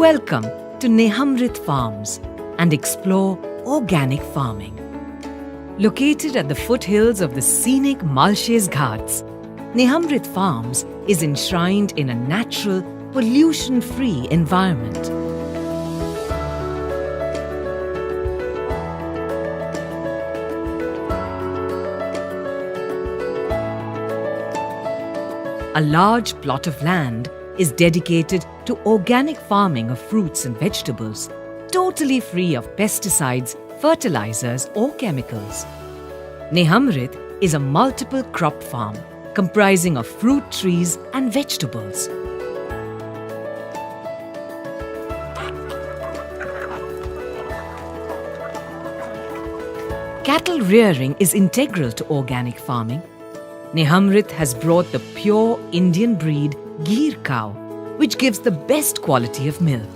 Welcome to Nehamrit Farms and explore organic farming. Located at the foothills of the scenic Malshej Ghats, Nehamrit Farms is enshrined in a natural, pollution-free environment. A large plot of land is dedicated to organic farming of fruits and vegetables, totally free of pesticides, fertilizers or chemicals. Nehamrit is a multiple crop farm comprising of fruit trees and vegetables. Cattle rearing is integral to organic farming. Nehamrit has brought the pure Indian breed Gir cow, which gives the best quality of milk.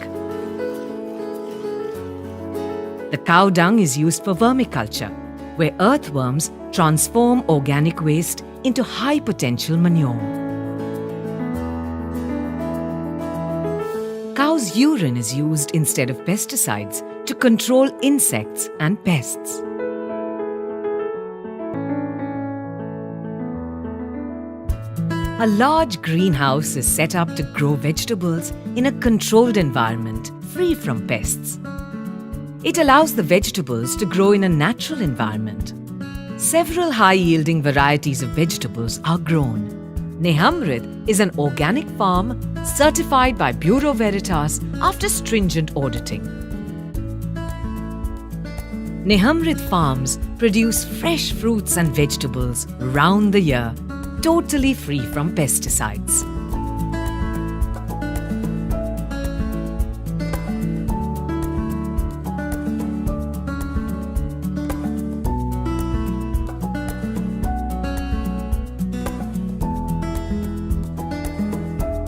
The cow dung is used for vermiculture, where earthworms transform organic waste into high potential manure. Cow's urine is used instead of pesticides to control insects and pests. A large greenhouse is set up to grow vegetables in a controlled environment, free from pests. It allows the vegetables to grow in a natural environment. Several high-yielding varieties of vegetables are grown. Nehamrit is an organic farm certified by Bureau Veritas after stringent auditing. Nehamrit Farms produce fresh fruits and vegetables round the year, totally free from pesticides.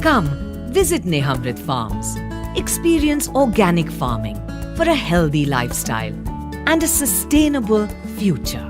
Come, visit Nehamrit Farms. Experience organic farming for a healthy lifestyle and a sustainable future.